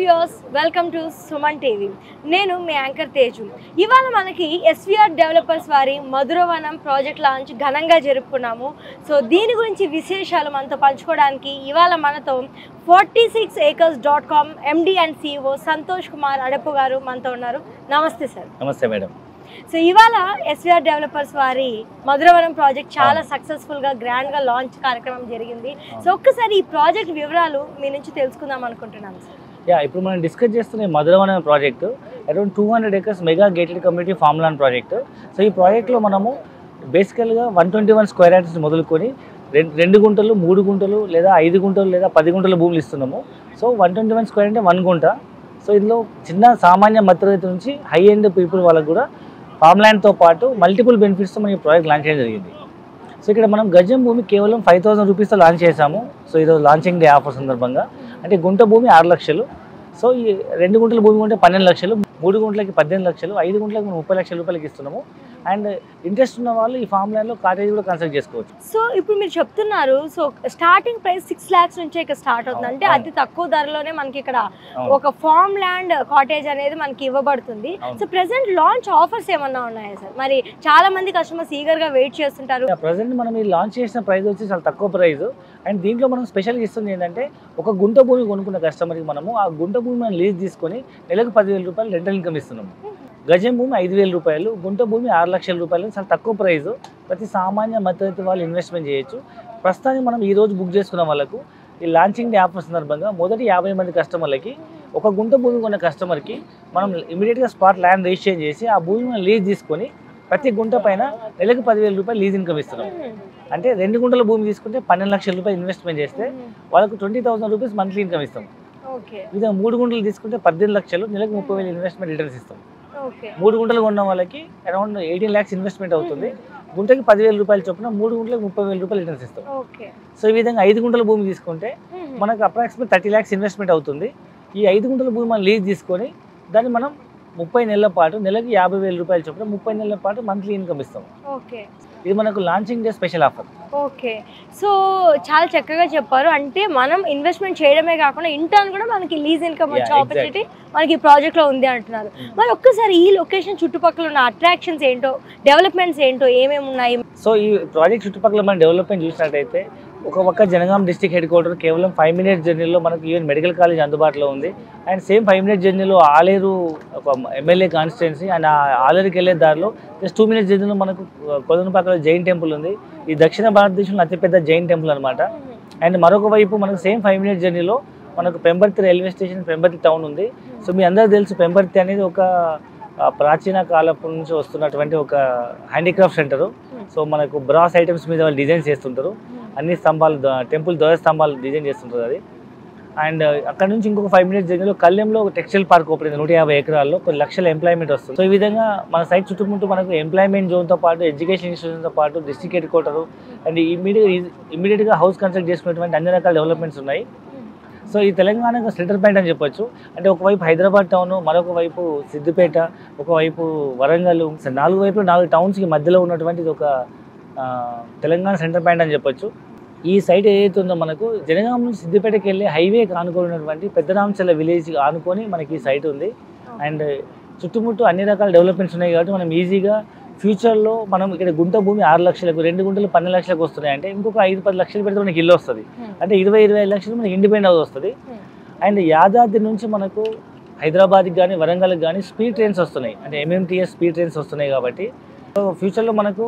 Viewers welcome to Suman TV. నేను మీ anchor Teju. ఇవాళ మనకి ఎస్విఆర్ డెవలపర్స్ వారి మధురవనం ప్రాజెక్ట్ లాంచ్ ఘనంగా జరుపుకున్నాము. సో దీని గురించి విశేషాలు మనతో పంచుకోవడానికి ఇవాళ మనతో 46acres.com MD and CEO Santosh Kumar Adapu గారు మనతో ఉన్నారు. నమస్తే సార్. నమస్తే మేడం. సో ఇవాళ ఎస్విఆర్ డెవలపర్స్ వారి మధురవనం ప్రాజెక్ట్ చాలా సక్సెస్ఫుల్గా గ్రాండ్గా లాంచ్ కార్యక్రమం జరిగింది. సో ఒక్కసారి ఈ ప్రాజెక్ట్ వివరాలు మీ నుంచి తెలుసుకుందాం అనుకుంటున్నాను సార్. ఇప్పుడు మనం డిస్కస్ చేస్తున్న Madhuravanam project around 200 acres mega gated community farm land project. So ఈ ప్రాజెక్ట్లో మనము బేసికల్గా 121 స్క్వేర్ యార్డ్స్ మొదలుకొని 2 గుంటలు 3 గుంటలు లేదా 5 గుంటలు లేదా 10 గుంటల భూములు ఇస్తున్నాము. సో 121 స్క్వేర్ అంటే 1 గుంట. సో ఇందులో చిన్న సామాన్య మధ్యతరగతి నుంచి హై ఎండ్ పీపుల్ వాళ్ళకు కూడా ఫామ్ ల్యాండ్తో పాటు మల్టిపుల్ బెనిఫిట్స్తో మనం ఈ ప్రాజెక్ట్ లాంచ్ చేయడం జరిగింది. సో ఇక్కడ మనం గజం భూమి కేవలం 5000 రూపీస్తో లాంచ్ చేసాము. సో ఈరోజు లాంచింగ్ డే ఆఫర్ సందర్భంగా అంటే గుంట భూమి 6 లక్షలు. సో ఈ 2 గుంటల భూమి ఉంటే 12 లక్షలు, 3 గుంటలకి 18 లక్షలు, 5 గుంటలకు మనం 30 లక్షల రూపాయలకి ఇస్తున్నాము. అండ్ ఇంట్రెస్ట్ ఉన్న వాళ్ళు ఈ ఫామ్ ల్యాండ్లో కాటేజ్ కూడా కన్స్ట్రక్ట్ చేసుకోవచ్చు. సో ఇప్పుడు మీరు చెప్తున్నారు, సో స్టార్టింగ్ ప్రైస్ 6 lakhs నుంచే ఇక్కడ స్టార్ట్ అవుతుంది. అంటే అతి తక్కువ ధరలోనే మనకి ఇక్కడ ఒక ఫామ్ ల్యాండ్ కాటేజ్ అనేది మనకి ఇవ్వబడుతుంది. సో ప్రెసెంట్ లాంచ్ ఆఫర్స్ ఏమన్నా ఉన్నాయా సార్? మరి చాలా మంది కస్టమర్స్ ఈగర్ గా వెయిట్ చేస్తుంటారు. ప్రెసెంట్ మనం ఈ లాంచ్ చేసిన ప్రైస్ వచ్చి చాలా తక్కువ ప్రైస్. అండ్ దీంట్లో మనం స్పెషల్గా ఇస్తుంది ఏంటంటే ఒక గుంట భూమి కొనుక్కున్న కస్టమర్కి మనము ఆ గుంట భూమి మనం లీజ్ తీసుకొని నెలకు 10,000 రూపాయలు రెంటల్ ఇన్కమ్ ఇస్తున్నాము. గజం భూమి 5,000 రూపాయలు, గుంట భూమి 6 లక్షల రూపాయలు. చాలా తక్కువ ప్రైస్. ప్రతి సామాన్య మధ్యతరగతి వాళ్ళు ఇన్వెస్ట్మెంట్ చేయొచ్చు. ప్రస్తుతానికి మనం ఈ రోజు బుక్ చేసుకున్న వాళ్ళకు ఈ లాంచింగ్ డే ఆఫర్ సందర్భంగా మొదటి 50 మంది కస్టమర్లకి ఒక గుంట భూమి కొన్న కస్టమర్కి మనం ఇమీడియట్గా స్పాట్ ల్యాండ్ రిజిస్ట్రేషన్ చేసి ఆ భూమి మనం లీజ్ తీసుకొని ప్రతి గుంట పైన నెలకు 10,000 రూపాయలు లీజ్ ఇన్కమ్ ఇస్తున్నాం. అంటే 2 గుంటల భూమి తీసుకుంటే 12 లక్షల రూపాయలు ఇన్వెస్ట్మెంట్ చేస్తే వాళ్ళకు 20,000 రూపీస్ మంత్లీ ఇన్కమ్ ఇస్తాం. విధంగా 3 గుంటలు తీసుకుంటే 18 లక్షలు, నెలకు 30,000 ఇన్వెస్ట్మెంట్ రిటర్న్స్ ఇస్తాం. 3 గుంటలు కొన్న వాళ్ళకి అరౌండ్ 18 lakhs ఇన్వెస్ట్మెంట్ అవుతుంది. గుంటకి 10,000 రూపాయలు చొప్పున 3 గుంటలకు 30,000 రూపాయలు రిటర్న్స్ ఇస్తాం. సో ఈ విధంగా 5 గుంటల భూమి తీసుకుంటే మనకు అప్రాక్సిమేట్ 30 lakhs ఇన్వెస్ట్మెంట్ అవుతుంది. ఈ 5 గుంటల భూమి మనం లీజ్ తీసుకొని దాన్ని మనం 30 నెలల పాటు నెలకి 50,000 రూపాయలు చొప్పున 30 నెలల పాటు మంత్లీ ఇన్కమ్ ఇస్తాం. ఇది మనకు launching day special offer. Okay, so చాలా చక్కగా చెప్పారు. అంటే మనం ఇన్వెస్ట్మెంట్ చేయడమే కాకుండా ఇంటర్న్ కూడా మనకి లీజ్ ఇన్కమ్ వచ్చే ఆపర్చునిటీ మనకి ఈ ప్రాజెక్ట్లో ఉంది అంటున్నారు. మరి ఒక్కసారి ఈ లొకేషన్ చుట్టుపక్కల ఉన్న అట్రాక్షన్స్ ఏంటో, డెవలప్మెంట్స్ ఏంటో, ఏమేమి ఉన్నాయి? సో ఈ ప్రాజెక్ట్ చుట్టుపక్కల మనం డెవలప్మెంట్ చూసినట్టయితే ఒక పక్క జనగాం డిస్ట్రిక్ట్ హెడ్ క్వార్టర్ కేవలం 5 minutes జర్నీలో మనకు ఈవెన్ మెడికల్ కాలేజ్ అందుబాటులో ఉంది. అండ్ సేమ్ 5 minutes జర్నీలో ఆలేరు ఒక ఎమ్మెల్యే కాన్స్టిట్యున్సీ. అండ్ ఆలేరుకి వెళ్ళే దారిలో జస్ట్ 2 minutes జర్నీలో మనకు కొలనుపాకలో జైన్ టెంపుల్ ఉంది. ఈ దక్షిణ భారతదేశంలో అతిపెద్ద జైన్ టెంపుల్ అనమాట. అండ్ మరొక వైపు మనకు సేమ్ 5 minutes జర్నీలో మనకు Pembarthi railway station, Pembarthi town ఉంది. సో మీ అందరికీ తెలుసు పెంబర్తి అనేది ఒక ప్రాచీన కాలపు నుంచి వస్తున్నటువంటి ఒక హ్యాండీక్రాఫ్ట్ సెంటరు. సో మనకు బ్రాస్ ఐటమ్స్ మీద వాళ్ళు డిజైన్ చేస్తుంటారు. అన్ని స్తంభాలు, టెంపుల్ ధ్వజ స్తంభాలు డిజైన్ చేస్తుంటారు అది. అండ్ అక్కడ నుంచి ఇంకొక 5 minutes జర్నీలో కళ్యాణ్లో ఒక టెక్స్టైల్ పార్క్ ఓపెన్ అయింది. 150 ఎకరాల్లో కొన్ని లక్షల ఎంప్లాయ్మెంట్ వస్తుంది. సో ఈ విధంగా మన సైట్ చుట్టుముట్టు మనకు ఎంప్లాయ్మెంట్ జోన్తో పాటు ఎడ్యుకేషన్ ఇన్స్టిట్యూషన్తో పాటు డిస్ట్రిక్ట్ హెడ్ క్వార్టర్ అండ్ ఇమీడియట్గా హౌస్ కన్స్ట్రక్ట్ చేసుకునేటువంటి అన్ని రకాల డెవలప్మెంట్స్ ఉన్నాయి. సో ఈ తెలంగాణకు సెంటర్ పాయింట్ అని చెప్పొచ్చు. అంటే ఒకవైపు హైదరాబాద్ టౌన్, మరొక వైపు సిద్దిపేట, ఒకవైపు వరంగల్, 4 వైపులు 4 టౌన్స్కి మధ్యలో ఉన్నటువంటి ఇది ఒక తెలంగాణ సెంటర్ పాయింట్ అని చెప్పొచ్చు. ఈ సైట్ ఏదైతే ఉందో మనకు జనగాం నుంచి సిద్దిపేటకి వెళ్ళే హైవే ఆనుకున్నటువంటి పెద్దరాంచల విలేజ్ ఆనుకొని మనకి ఈ సైట్ ఉంది. అండ్ చుట్టుముట్టు అన్ని రకాల డెవలప్మెంట్స్ ఉన్నాయి కాబట్టి మనం ఈజీగా ఫ్యూచర్లో మనం ఇక్కడ గుంట భూమి 6 లక్షలకు, 2 గుంటలు 12 లక్షలకు వస్తున్నాయి. అంటే ఇంకొక 5-10 లక్షలు పెడితే మనకి ఇల్లు వస్తుంది. అంటే 20-25 లక్షలు మనకి ఇండిపెండెంట్ హౌస్ వస్తుంది. అండ్ యాదాద్రి నుంచి మనకు హైదరాబాద్కి కానీ వరంగల్కి కానీ స్పీడ్ ట్రైన్స్ వస్తున్నాయి. అంటే MMTS స్పీడ్ ట్రైన్స్ వస్తున్నాయి కాబట్టి ఫ్యూచర్లో మనకు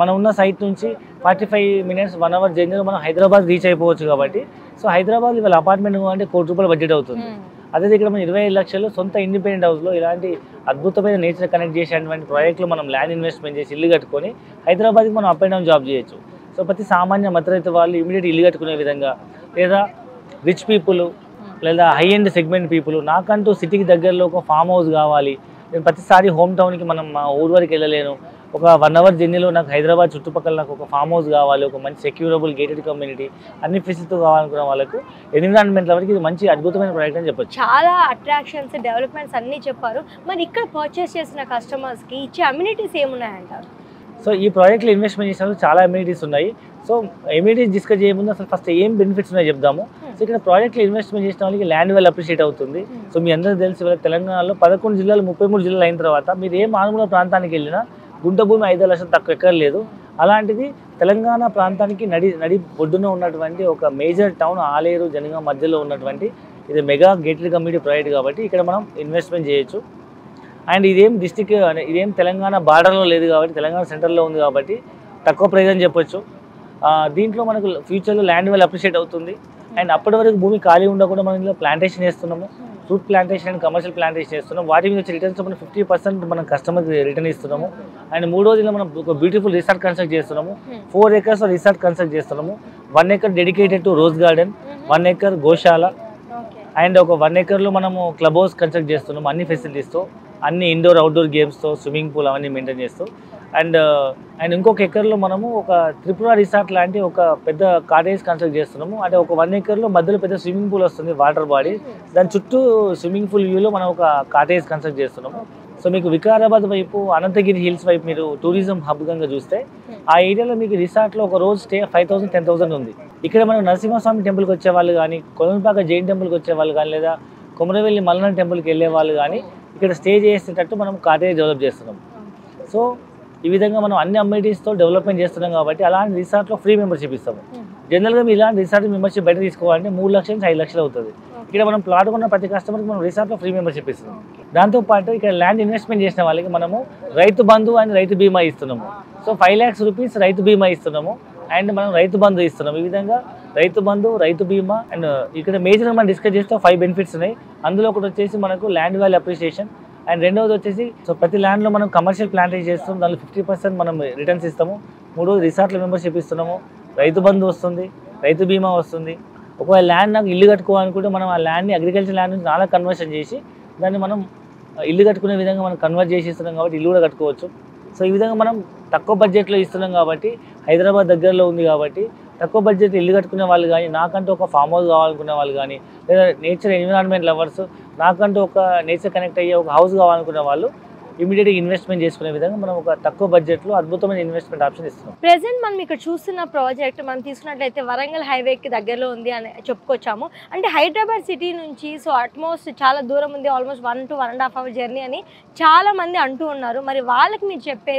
మనం ఉన్న సైట్ నుంచి 45 minutes 1 hour జర్నీలో మనం హైదరాబాద్ రీచ్ అయిపోవచ్చు. కాబట్టి సో హైదరాబాద్ ఇవాళ అపార్ట్మెంట్ అంటే ₹1 కోటి బడ్జెట్ అవుతుంది. అదే ఇక్కడ మనం 25 లక్షలు సొంత ఇండిపెండెంట్ హౌస్లో ఇలాంటి అద్భుతమైన నేచర్ కనెక్ట్ చేసేటువంటి ప్రాజెక్టులో మనం ల్యాండ్ ఇన్వెస్ట్మెంట్ చేసి ఇల్లు కట్టుకొని హైదరాబాద్కి మనం అప్ అండ్ డౌన్ జాబ్ చేయొచ్చు. సో ప్రతి సామాన్య మధ్యతరగతి వాళ్ళు ఇమీడియట్ ఇల్లు కట్టుకునే విధంగా, లేదా రిచ్ పీపుల్ లేదా హై ఎండ్ సెగ్మెంట్ పీపుల్ నాకంటూ సిటీకి దగ్గరలో ఒక ఫామ్ హౌస్ కావాలి, నేను ప్రతిసారి హోమ్ టౌన్కి మనం మా ఊరు వరకు వెళ్ళలేను, ఒక 1 hour జర్నీలో నాకు హైదరాబాద్ చుట్టుపక్కల నాకు ఒక ఫామ్ హౌస్ కావాలి, ఒక మంచి సెక్యూరబుల్ గేటెడ్ కమ్యూనిటీ అన్ని ఫెసిలిటీతో కావాలనుకున్న వాళ్ళకు ఎన్విరాన్మెంట్ వరకు ఇది మంచి అద్భుతమైన ప్రాజెక్ట్ అని చెప్పొచ్చు. చాలా అట్రాక్షన్స్, డెవలప్మెంట్స్ అన్నీ చెప్పారు. మరి ఇక్కడ పర్చేస్ చేసిన కస్టమర్స్కి ఇచ్చే అమ్యూనిటీస్ ఏమున్నాయంటారు? సో ఈ ప్రాజెక్ట్లో ఇన్వెస్ట్మెంట్ చేసినప్పుడు చాలా అమ్యూనిటీస్ ఉన్నాయి. సో ఇమీడియట్ డిస్కస్ చేయముందు అసలు ఫస్ట్ ఏం బెనిఫిట్స్ ఉన్నాయో చెప్దాము. సో ఇక్కడ ప్రాజెక్ట్లో ఇన్వెస్ట్మెంట్ చేసిన వాళ్ళకి ల్యాండ్ వాల్యూ అప్రిషియేట్ అవుతుంది. సో మీ అందరూ తెలిసి ఇవాళ తెలంగాణలో 11 జిల్లాలు 33 జిల్లాలు అయిన తర్వాత మీరు ఏ మారుమూల ప్రాంతానికి వెళ్ళినా గుంట భూమి 5 లక్షలు తక్కువ ఎక్కర్లేదు. అలాంటిది తెలంగాణ ప్రాంతానికి నడి ఒడ్డున ఉన్నటువంటి ఒక మేజర్ టౌన్ ఆలేరు జనగాం మధ్యలో ఉన్నటువంటి ఇది మెగా గేటెడ్ కమ్యూనిటీ ప్రాజెక్ట్ కాబట్టి ఇక్కడ మనం ఇన్వెస్ట్మెంట్ చేయొచ్చు. అండ్ ఇదేం తెలంగాణ బార్డర్లో లేదు కాబట్టి తెలంగాణ సెంటర్లో ఉంది కాబట్టి తక్కువ ప్రైస్ అని చెప్పొచ్చు. దీంట్లో మనకు ఫ్యూచర్లో ల్యాండ్ వాల్యూ అప్రిషియేట్ అవుతుంది. అండ్ అప్పటి వరకు భూమి ఖాళీ ఉండకుండా మనం ఇందులో ప్లాంటేషన్ చేస్తున్నాము, fruit plantation and commercial plantation చేస్తున్నాం. వాటి మీద వచ్చే రిటర్న్స్ మనం 50% మనం కస్టమర్కి రిటర్న్ ఇస్తున్నాము. అండ్ మూడోదిలో మనం ఒక బ్యూటిఫుల్ రిసార్ట్ కన్స్ట్రక్ట్ చేస్తున్నాము. 4 acres రిసార్ట్ కన్స్ట్రక్ట్ చేస్తున్నాము. 1 acre dedicated to rose garden, 1 acre Goshala and ఒక 1 acreలో మనము క్లబ్ హౌస్ కన్స్ట్రక్ట్ చేస్తున్నాము. అన్ని ఫెసిలిటీస్తో, అన్ని ఇండోర్ అవుట్డోర్ గేమ్స్తో, స్విమ్మింగ్ పూల్ అవన్నీ మెయింటైన్ చేస్తూ అండ్ ఇంకొక ఎకర్లో మనము ఒక త్రిపుర రిసార్ట్ లాంటి ఒక పెద్ద కాటేజ్ కన్స్ట్రక్ట్ చేస్తున్నాము. అంటే ఒక 1 acreలో మధ్యలో పెద్ద స్విమ్మింగ్ పూల్ వస్తుంది, వాటర్ బాడీ, దాని చుట్టూ స్విమ్మింగ్ పూల్ వ్యూలో మనం ఒక కాటేజ్ కన్స్ట్రక్ట్ చేస్తున్నాము. సో మీకు వికారాబాద్ వైపు, అనంతగిరి హిల్స్ వైపు మీరు టూరిజం హబ్ గంగా చూస్తే ఆ ఏరియాలో మీకు రిసార్ట్లో ఒక రోజు స్టే 5,000 10,000 ఉంది. ఇక్కడ మనం నరసింహస్వామి టెంపుల్కి వచ్చే వాళ్ళు కానీ, కొలంపాక జైన్ టెంపుల్కి వచ్చే వాళ్ళు కానీ, లేదా కొమరవెల్లి మల్లన్న టెంపుల్కి వెళ్ళే వాళ్ళు కానీ ఇక్కడ స్టే చేసేటట్టు మనం కాటేజ్ డెవలప్ చేస్తున్నాం. సో ఈ విధంగా మనం అన్ని అమ్యూనిటీస్తో డెవలప్మెంట్ చేస్తున్నాం కాబట్టి అలాంటి రిసార్ట్లో ఫ్రీ మెంబర్షిప్ ఇస్తాము. జనరల్గా మీరు ఇలాంటి రిసార్ట్ మెంబర్షిప్ బయట తీసుకోవాలంటే 3 లక్షల నుంచి 5 లక్షలు అవుతుంది. ఇక్కడ మనం ప్లాట్ కొన్న ప్రతి కస్టమర్కి మనం రిసార్ట్లో ఫ్రీ మెంబర్షిప్ ఇస్తున్నాం. దాంతోపాటు ఇక్కడ ల్యాండ్ ఇన్వెస్ట్మెంట్ చేసిన వాళ్ళకి మనము రైతు బంధు అండ్ రైతు బీమా ఇస్తున్నాము. సో 5 lakhs రూపీస్ రైతు బీమా ఇస్తున్నాము అండ్ మనం రైతు బంధు ఇస్తున్నాం. ఈ విధంగా రైతు బంధు, రైతు బీమా అండ్ ఇక్కడ మేజర్గా మనం డిస్కస్ చేస్తే 5 బెనిఫిట్స్ ఉన్నాయి. అందులో ఒకటి వచ్చేసి మనకు ల్యాండ్ వాల్యూ అప్రిషియేషన్ అండ్ రెండవది వచ్చేసి సో ప్రతి ల్యాండ్లో మనం కమర్షియల్ ప్లాంటేషన్ చేస్తాం, దానిలో 50% మనం రిటర్న్స్ ఇస్తాము. మూడోది రిసార్ట్లో మెంబర్షిప్ ఇస్తున్నాము, రైతు బంధు వస్తుంది, రైతు బీమా వస్తుంది. ఒకవేళ ల్యాండ్ నాకు ఇల్లు కట్టుకోవాలనుకుంటే మనం ఆ ల్యాండ్ని అగ్రికల్చర్ ల్యాండ్ నుంచి చాలా కన్వర్షన్ చేసి దాన్ని మనం ఇల్లు కట్టుకునే విధంగా మనం కన్వర్ట్ చేసి ఇస్తున్నాం కాబట్టి ఇల్లు కూడా కట్టుకోవచ్చు. సో ఈ విధంగా మనం తక్కువ బడ్జెట్లో ఇస్తున్నాం కాబట్టి, హైదరాబాద్ దగ్గరలో ఉంది కాబట్టి తక్కువ బడ్జెట్ ఇల్లు కట్టుకునే వాళ్ళు కానీ, నాకంటూ ఒక ఫామ్ హౌస్ కావాలనుకునే వాళ్ళు కానీ, లేదా నేచర్ ఎన్విరాన్మెంట్ లవర్స్ నాకంటూ ఒక నేచర్ కనెక్ట్ అయ్యే ఒక హౌస్ కావాలనుకునే వాళ్ళు ఇమీడియట్గా ఇన్వెస్ట్మెంట్ చేసుకునే విధంగా మనం ఒక తక్కువ బడ్జెట్లో అద్భుతమైన ఇన్వెస్ట్మెంట్ ఆప్షన్ ఇస్తున్నాం. ప్రెసెంట్ మనం ఇక్కడ చూస్తున్న ప్రాజెక్ట్ మనం తీసుకున్నట్లయితే వరంగల్ హైవేకి దగ్గరలో ఉంది అని చెప్పుకొచ్చాము. అంటే హైదరాబాద్ సిటీ నుంచి సో ఆల్మోస్ట్ చాలా దూరం ఉంది, ఆల్మోస్ట్ 1 to 1.5 hour జర్నీ అని చాలా మంది అంటూ ఉన్నారు. మరి వాళ్ళకి మీరు చెప్పే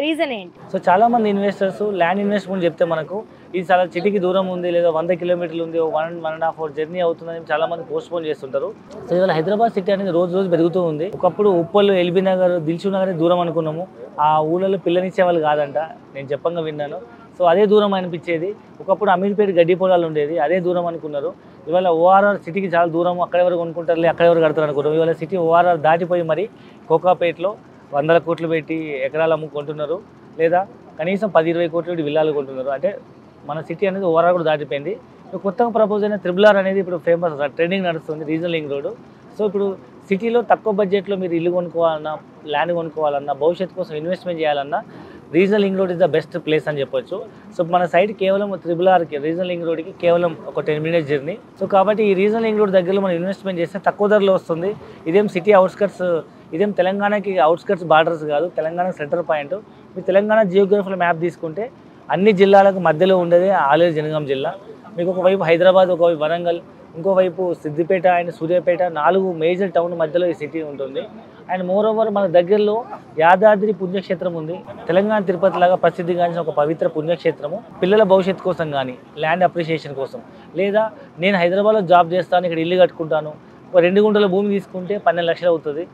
రీజన్ ఏంటి? సో చాలా మంది ఇన్వెస్టర్స్ ల్యాండ్ ఇన్వెస్ట్మెంట్ చెప్తే మనకు ఇది చాలా సిటీకి దూరం ఉంది, లేదా 100 kilometers ఉంది, 1.5 hour జర్నీ అవుతుందని చాలా మంది పోస్ట్పోన్ చేస్తుంటారు. సో ఇవాళ హైదరాబాద్ సిటీ అనేది రోజు రోజు పెరుగుతూ ఉంది. ఒకప్పుడు ఉప్పల్, ఎల్బీ నగర్, దిల్షుక్ నగర్ దూరం అనుకున్నాము. ఆ ఊళ్ళలో పిల్లనిచ్చే వాళ్ళు కాదంట, నేను చెప్పంగా విన్నాను. సో అదే దూరం అనిపించేది. ఒకప్పుడు అమీర్పేట గడ్డి పొలాలు ఉండేది, అదే దూరం అనుకున్నారు. ఇవాళ ఓఆర్ఆర్ సిటీకి చాలా దూరం, అక్కడ వరకు కొనుక్కుంటారులే, అక్కడ వరకు కడతారు అనుకున్నాం. ఇవాళ సిటీ ఓఆర్ఆర్ దాటిపోయి మరి కోకాపేటలో 100 కోట్లు పెట్టి ఎకరాలు అమ్ముకుంటున్నారు, లేదా కనీసం 10-20 కోట్లు పెట్టి విల్లాలు కొంటున్నారు. అంటే మన సిటీ అనేది ఓవరాల్ కూడా దాటిపోయింది. కొత్తగా ప్రపోజ్ అయిన త్రిబుల్ ఆర్ అనేది ఇప్పుడు ఫేమస్, ట్రెండింగ్ నడుస్తుంది, రీజనల్ లింక్ రోడ్. సో ఇప్పుడు సిటీలో తక్కువ బడ్జెట్లో మీరు ఇల్లు కొనుక్కోవాలన్నా, ల్యాండ్ కొనుక్కోవాలన్నా, భవిష్యత్తు కోసం ఇన్వెస్ట్మెంట్ చేయాలన్నా regional link road is the best place అని చెప్పొచ్చు. సో మన సైడ్ కేవలం త్రిబుల్ ఆర్కి, రీజనల్ లింక్ రోడ్కి కేవలం ఒక 10 minutes జర్నీ. సో కాబట్టి ఈ రీజనల్ లింక్ రోడ్ దగ్గరలో మనం ఇన్వెస్ట్మెంట్ చేస్తే తక్కువ ధరలో వస్తుంది. ఇదేం సిటీ అవుట్స్కట్స్, ఇదేం తెలంగాణకి అవుట్స్కట్స్ బార్డర్స్ కాదు, తెలంగాణ సెంటర్ పాయింట్. మీ తెలంగాణ జియోగ్రఫికల్ మ్యాప్ తీసుకుంటే అన్ని జిల్లాలకు మధ్యలో ఉండేది ఆలేరు జనగాం జిల్లా. మీకు ఒకవైపు హైదరాబాద్, ఒకవైపు వరంగల్, ఇంకోవైపు Siddipet and Suryapet, 4 major town మధ్యలో ఈ సిటీ ఉంటుంది. అండ్ మోరోవర్ మన దగ్గరలో యాదాద్రి పుణ్యక్షేత్రం ఉంది. తెలంగాణ తిరుపతి లాగా ప్రసిద్ధిగాంచిన ఒక పవిత్ర పుణ్యక్షేత్రము. పిల్లల భవిష్యత్తు కోసం కానీ, ల్యాండ్ అప్రిషియేషన్ కోసం, లేదా నేను హైదరాబాద్లో జాబ్ చేస్తాను, ఇక్కడ ఇల్లు కట్టుకుంటాను, ఒక 2 గుంటల భూమి తీసుకుంటే 12 లక్షలు అవుతుంది.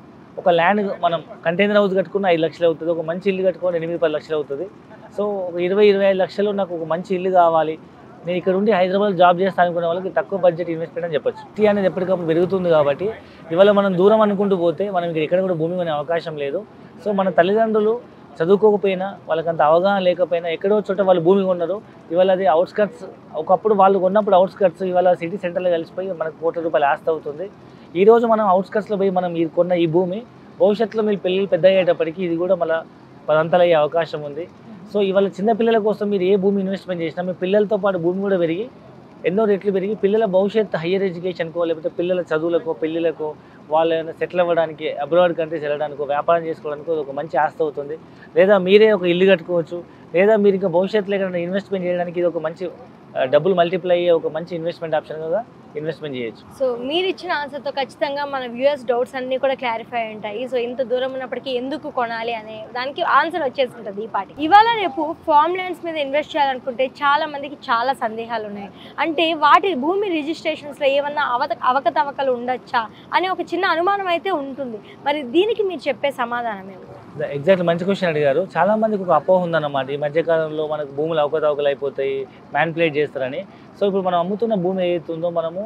ఒక ల్యాండ్ మనం కంటైనర్ హౌస్ కట్టుకున్న 5 లక్షలు అవుతుంది. ఒక మంచి ఇల్లు కట్టుకోవాలి 8-10 లక్షలు అవుతుంది. సో ఒక 20-25 లక్షలు నాకు ఒక మంచి ఇల్లు కావాలి, నేను ఇక్కడ ఉండి హైదరాబాద్ జాబ్ చేస్తాను అనుకునే వాళ్ళకి తక్కువ బడ్జెట్ ఇన్వెస్ట్మెంట్ అని చెప్పొచ్చు. సిటీ అనేది ఎప్పటికప్పుడు పెరుగుతుంది కాబట్టి ఇవాళ మనం దూరం అనుకుంటూ పోతే మనం ఇక్కడ కూడా భూమి కొనే అవకాశం లేదు. సో మన తల్లిదండ్రులు చదువుకోకపోయినా, వాళ్ళకంత అవగాహన లేకపోయినా ఎక్కడో చోట వాళ్ళు భూమి కొన్నారు. ఇవాళ అది అవుట్స్కట్స్, ఒకప్పుడు వాళ్ళు కొన్నప్పుడు అవుట్స్కట్స్, ఇవాళ సిటీ సెంటర్లో కలిసిపోయి మనకు కోట్ల రూపాయలు ఆస్తి అవుతుంది. ఈరోజు మనం అవుట్స్కట్స్లో పోయి మనం కొన్న ఈ భూమి భవిష్యత్తులో మీరు పిల్లలు పెద్ద అయ్యేటప్పటికి ఇది కూడా మళ్ళీ 10 అంతలు అయ్యే అవకాశం ఉంది. సో ఇవాళ చిన్నపిల్లల కోసం మీరు ఏ భూమి ఇన్వెస్ట్మెంట్ చేసినా మీ పిల్లలతో పాటు భూమి కూడా పెరిగి ఎన్నో రెట్లు పెరిగి పిల్లల భవిష్యత్తు హయ్యర్ ఎడ్యుకేషన్కో లేకపోతే పిల్లల చదువులకో పెళ్ళిళ్ళకో వాళ్ళు సెటిల్ అవ్వడానికి అబ్రాడ్ కంట్రీస్ వెళ్ళడానికో వ్యాపారం చేసుకోవడానికి ఒక మంచి ఆస్తి అవుతుంది. లేదా మీరే ఒక ఇల్లు కట్టుకోవచ్చు, లేదా మీరు ఇంకా భవిష్యత్తులో ఎక్కడైనా ఇన్వెస్ట్మెంట్ చేయడానికి ఇది ఒక మంచి డబ్బులు మల్టిప్లై అయ్యే ఒక మంచి ఇన్వెస్ట్మెంట్ ఆప్షన్గా ఇన్వెస్ట్మెంట్ చేయొచ్చు. సో మీరు ఇచ్చిన ఆన్సర్తో ఖచ్చితంగా మన వ్యూయర్స్ డౌట్స్ అన్నీ కూడా క్లారిఫై ఉంటాయి. సో ఇంత దూరం ఉన్నప్పటికీ ఎందుకు కొనాలి అనే దానికి ఆన్సర్ వచ్చేసి ఉంటుంది ఈ పాటి. ఇవాళ రేపు ఫార్మ్ ల్యాండ్స్ మీద ఇన్వెస్ట్ చేయాలనుకుంటే చాలా మందికి చాలా సందేహాలు ఉన్నాయి. అంటే వాటి భూమి రిజిస్ట్రేషన్స్లో ఏమన్నా అవకతవకలు ఉండొచ్చా అనే ఒక చిన్న అనుమానం అయితే ఉంటుంది. మరి దీనికి మీరు చెప్పే సమాధానం ఏమి? ఎగ్జాక్ట్లీ మంచి క్వశ్చన్ అడిగారు. చాలా మందికి ఒక అపోహ ఉందన్నమాట, ఈ మధ్యకాలంలో మనకు భూములు అవకతవకలు అయిపోతాయి, మ్యానిపులేట్ చేస్తారని. సో ఇప్పుడు మనం అమ్ముతున్న భూమి ఏదైతుందో మనము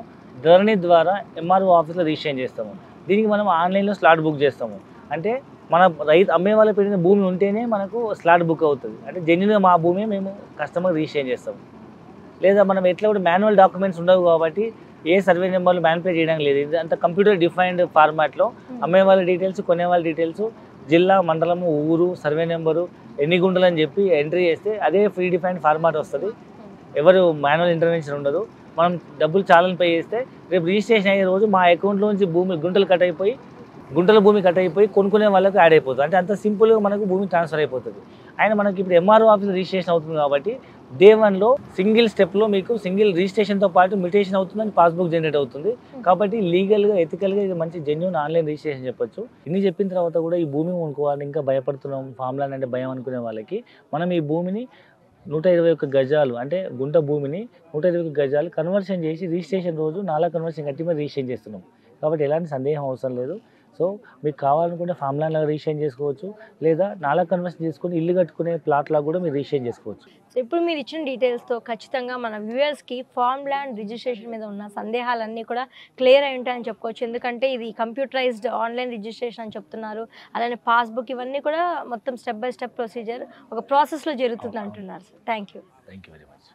ధరణి ద్వారా ఎంఆర్ఓ ఆఫీస్లో రిజిస్ట్రేషన్ చేస్తాము. దీనికి మనం ఆన్లైన్లో స్లాట్ బుక్ చేస్తాము. అంటే మన రైతు అమ్మే వాళ్ళ పెట్టిన భూమి ఉంటేనే మనకు స్లాట్ బుక్ అవుతుంది. అంటే జెన్యున్గా మా భూమి మేము కస్టమర్ రిజిస్ట్రేషన్ చేస్తాము. లేదా మనం ఎట్లా కూడా మాన్యువల్ డాక్యుమెంట్స్ ఉండవు కాబట్టి ఏ సర్వే నెంబర్లు మ్యానిపులేట్ చేయడానికి లేదు. ఇది అంత కంప్యూటర్ డిఫైన్డ్ ఫార్మాట్లో అమ్మే వాళ్ళ డీటెయిల్స్, కొనే వాళ్ళ డీటెయిల్స్, జిల్లా, మండలము, ఊరు, సర్వే నెంబరు, ఎన్ని గుంటలు అని చెప్పి ఎంట్రీ చేస్తే అదే ఫ్రీ డిఫైన్డ్ ఫార్మాట్ వస్తుంది. ఎవరు మాన్యువల్ ఇంటర్వెన్షన్ ఉండదు. మనం డబ్బులు చాలని పే చేస్తే రేపు రిజిస్ట్రేషన్ అయ్యే రోజు మా అకౌంట్లోంచి గుంటల భూమి కట్ అయిపోయి కొనుక్కునే వాళ్ళకి యాడ్ అయిపోతుంది. అంటే అంత సింపుల్గా మనకు భూమి ట్రాన్స్ఫర్ అయిపోతుంది. ఆయన మనకి ఇప్పుడు ఎంఆర్ఓ ఆఫీస్ రిజిస్ట్రేషన్ అవుతుంది కాబట్టి డే 1లో సింగిల్ స్టెప్లో మీకు సింగిల్ రిజిస్ట్రేషన్తో పాటు మ్యూటేషన్ అవుతుందని పాస్బుక్ జనరేట్ అవుతుంది. కాబట్టి లీగల్గా, ఎథికల్గా ఇది మంచి జెన్యూన్ ఆన్లైన్ రిజిస్ట్రేషన్ చెప్పొచ్చు. ఇన్ని చెప్పిన తర్వాత కూడా ఈ భూమి కొనుక్కోవాలని ఇంకా భయపడుతున్నాం, ఫామ్ ల్యాండ్ అంటే భయం అనుకునే వాళ్ళకి మనం ఈ భూమిని 121 గజాలు అంటే గుంట భూమిని 121 గజాలు కన్వర్షన్ చేసి రిజిస్ట్రేషన్ రోజు నాలా కన్వర్షన్ కట్టి మరి రిజిస్ట్రేషన్ చేస్తున్నాం. కాబట్టి ఎలాంటి సందేహం అవసరం లేదు. సో మీకు కావాలనుకుంటే ఫామ్ ల్యాండ్ లాగా రిజిస్ట్రేషన్ చేసుకోవచ్చు, లేదా నాలా కన్వర్షన్ చేసుకుని ఇల్లు కట్టుకునే ప్లాట్ లాగా కూడా మీరు రిజిస్ట్రేషన్ చేసుకోవచ్చు. సో ఇప్పుడు మీరు ఇచ్చిన డీటెయిల్స్తో ఖచ్చితంగా మన వ్యూయర్స్కి ఫార్మ్ ల్యాండ్ రిజిస్ట్రేషన్ మీద ఉన్న సందేహాలన్నీ కూడా క్లియర్ అయి ఉంటాయని చెప్పుకోవచ్చు. ఎందుకంటే ఇది కంప్యూటరైజ్డ్ ఆన్లైన్ రిజిస్ట్రేషన్ అని చెప్తున్నారు. అలానే పాస్బుక్ ఇవన్నీ కూడా మొత్తం స్టెప్ బై స్టెప్ ప్రొసీజర్ ఒక ప్రాసెస్లో జరుగుతుంది అంటున్నారు. Thank you very much.